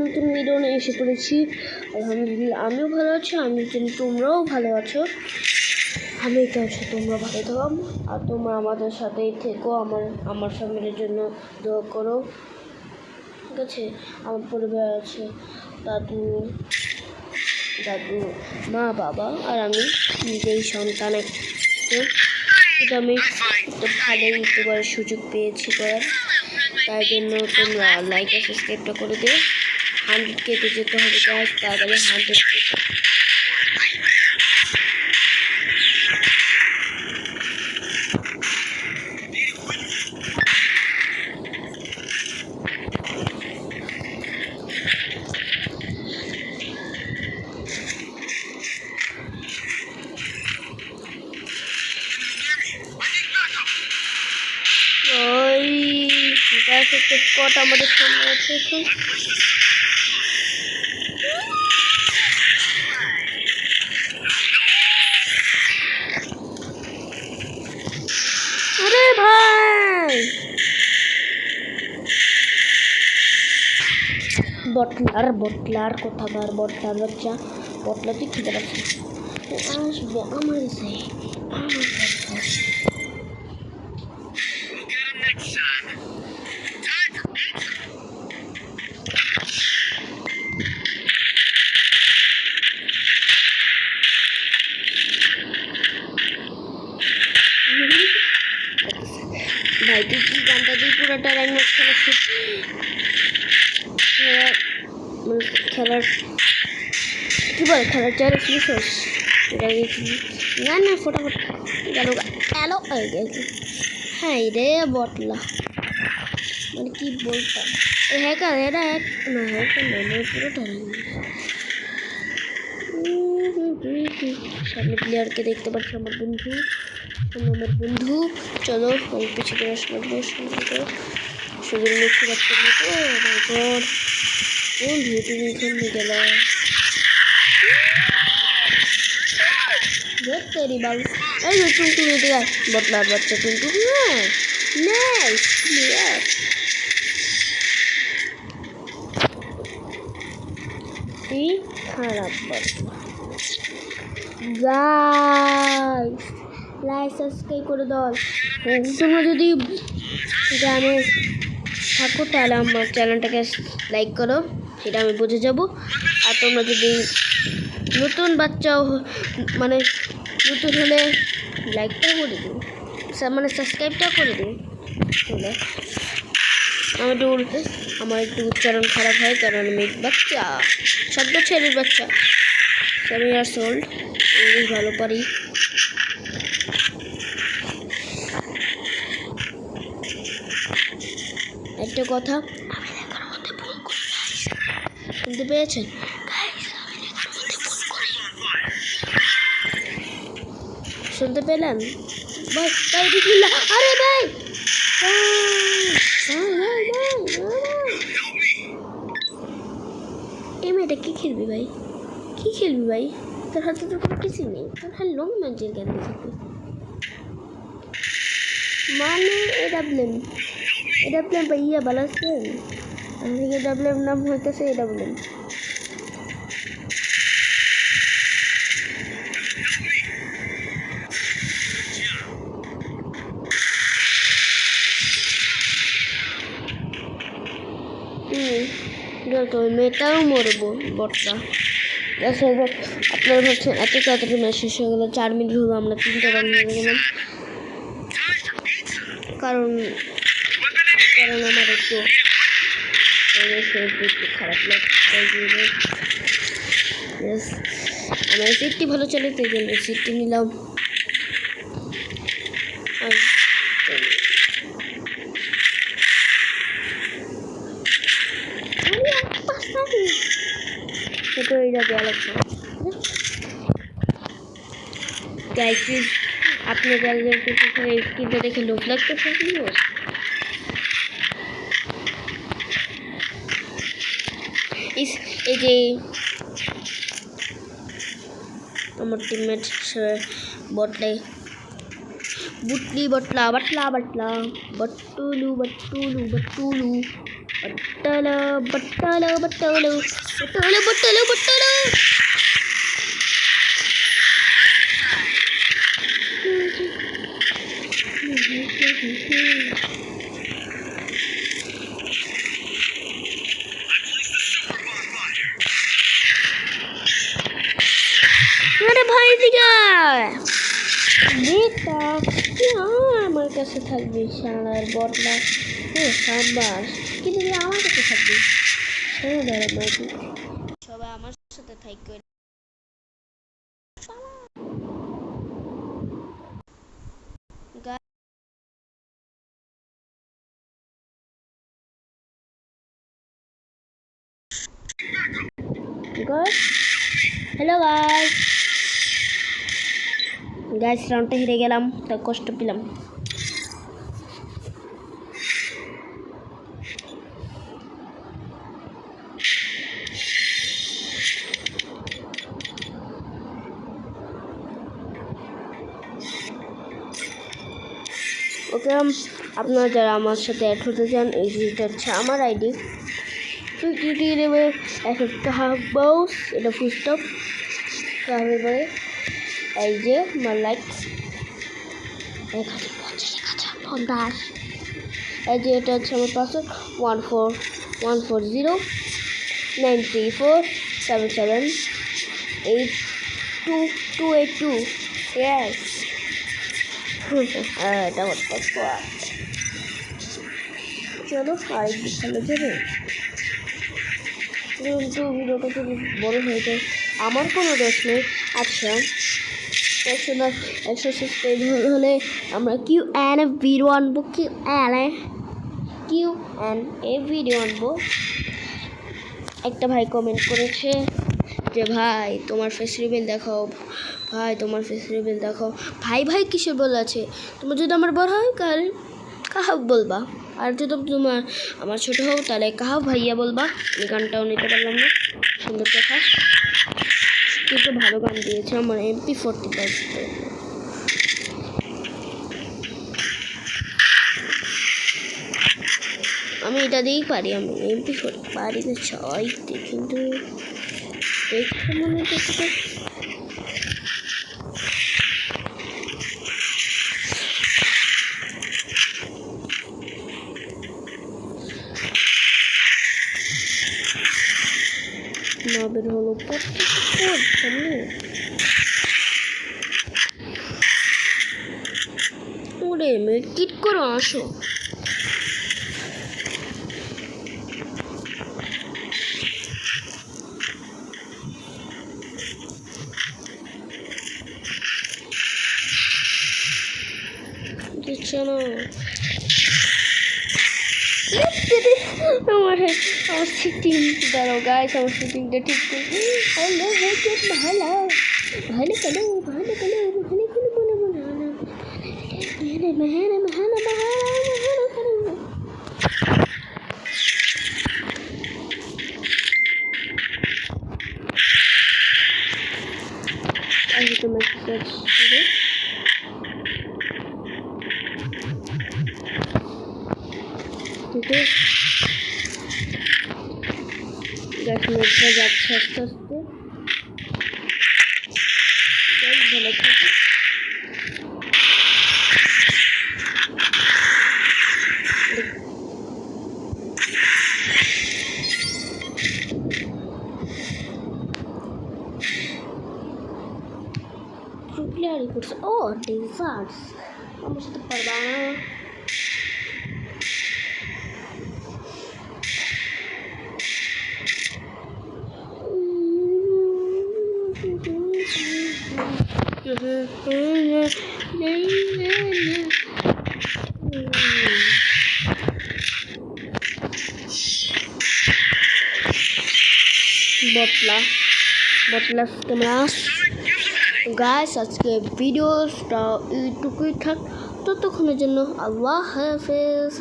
নতুন ভিডিও নিয়ে এসে পড়েছি। আলহামদুলিল্লাহ আমিও ভালো আছি, আমি জানি তোমরাও ভালো আছো। আমি চাইছি তোমরা ভালো থাকো আর তোমরা আমাদের সাথেই থেকো। আমার ফ্যামিলির জন্য দোয়া করো, ঠিক আছে? আমার পরিবার আছে, দাদু, মা, বাবা আর আমি নিজেই সন্তান। এটা আমি একটা ভালো ইউটিউবারের সুযোগ পেয়েছি করার, তাই জন্য তোমরা লাইক আর সাবস্ক্রাইবটা করে দিও। 100K তে যেতে হবে গাইস, তাড়াতাড়ি 100K। একটা স্কট আমাদের সামনে আছে এখন। আরে ভাই বটলার কোথাকার বটলার বাচ্চা, বটলা তুই খেতে পারছিস? আসবো আমার কাছে, আমার কাছে। ভাই তুই কি গানটা দিয়ে পুরোটা র্যাঙ্ক ম্যাচ খেলার কি বলে, খেলার চাইলে শেষ না না ফটাফট গেল এলো। হ্যাঁ রে বটলা, মানে কি বলতাম, হ্যাকার এরা এক না হ্যাকার না, মানে পুরোটা সামনে প্লেয়ারকে দেখতে পাচ্ছি, আমার বন্ধু। চলো আমি পিছিয়ে করে আসলাম শুধু লক্ষ্য রাখতে মতো। বন্ধু তুমি এখানে গেলাম তেরি বাবু, এই টুনটুনি দিয়ে বটলার বাচ্চা টুনটুনি। খারাপ বটলা গাইস, লাইক সাবস্ক্রাইব করে দাও। তোমরা যদি গ্রামে থাকো তাহলে আমার চ্যানেলটাকে লাইক করো, সেটা আমি বুঝে যাব। আর তোমরা যদি নতুন বাচ্চাও মানে নতুন হলে লাইকটা করে দিও, মানে সাবস্ক্রাইবটা করে দিও। আমার একটু উচ্চারণ খারাপ হয় কারণ আমি বাচ্চা, 7 বছরের বাচ্চা, 7 years old, ইংলিশ ভালো পারি। একটা কথা শুনতে পেয়েছেন? শুনতে পেলেন ভাই? আরে ভাই এই মেয়েটা কি খেলবি ভাই, কি খেলবি ভাই? তোর হাতে তো কোনো কিছুই নেই, তোর খালি লং ম্যাচের জ্ঞান থাকবে। মানে এডাব্লেম বা ইয়া বালাসেন, এডাব্লেম নাম হইতেছে এডাব্লেম। তো মেয়েটাও মরবো বটটা। আপনারা ভাবছেন এত তাড়াতাড়ি ম্যাচ শেষ হয়ে গেল, 4 মিনিট হলো, আমরা 3টা রান নিয়ে গেলাম। কারণ আমার একটু খারাপ লাগছে। আমার সিটটি ভালো চলে, তাই জন্য সিটটি নিলাম। আর আপনার স্ক্রিনটা দেখে লোক লাগতেছে। এই যে আমার টিমমেট বটলা বট্টুলু বট্টালা বট্টালা বট্টালা বট্টালা বট্টালা বট্টালা আরে ভাই দিকে বেটা আমার কাছে থাকবে শালার বটলা সাব্বাস কিন্তু আমার কাছে থাকবে সবাই আমার সাথে থাকবে হ্যালো গাইস রাউন্ডটা হেরে গেলাম তাই কষ্ট পেলাম ওকে আপনারা যারা আমার সাথে অ্যাড হতে চান এই যেটা হচ্ছে আমার আইডি ফিফটি নেবে একটা হাফ বাউস এটা ফুল স্টপ তারপরে এই যে আমার লাইক 1050 এই যে এটা হচ্ছে আমার পাসওয়ার্ড 141409347782282 ইয়েস এটা আমার পাসওয়ার্ড চলো আরেকটু ভালো যাবে কিন্তু ভিডিওটা খুব বড় হয়ে যায় আমার কোনো দোষ নেই আচ্ছা 100 সাবস্ক্রাইব হলে আমরা Q&A ভিডিও আনবো Q&A ভিডিও আনবো একটা ভাই কমেন্ট করেছে যে ভাই তোমার ফেস রিভিল দেখাও ভাই কিসের বল আছে তোমার যদি আমার বড় হয় কারণ কাহাব বলবা আর যদি তোমার আমার ছোট হোক তাহলে কাহাব ভাইয়া বলবা আমি গানটাও নিতে পারলাম না সুন্দর কথা কিন্তু ভালো গান দিয়েছে আমার MP45 আমি এটা দিয়েই পারি আমি MP40 পারি না ছয়তে কিন্তু দেখতে মনে হচ্ছে নবের হলো ওরে মেকিট করো আসো দিচ্ছে না আমার শুটিং দাঁড়াও গাইস আমার শুটিংটা ঠিক করে ভালো গাছ মধ্যে যাচ্ছে আস্তে আস্তে ভালো থাকে প্লেয়ারই করছে ও ডেজার্টস আমার সাথে পারবা না বটলা তোমরা গাইস আজকে ভিডিওটা এইটুকুই থাক ততক্ষণের জন্য আল্লাহ হাফেজ।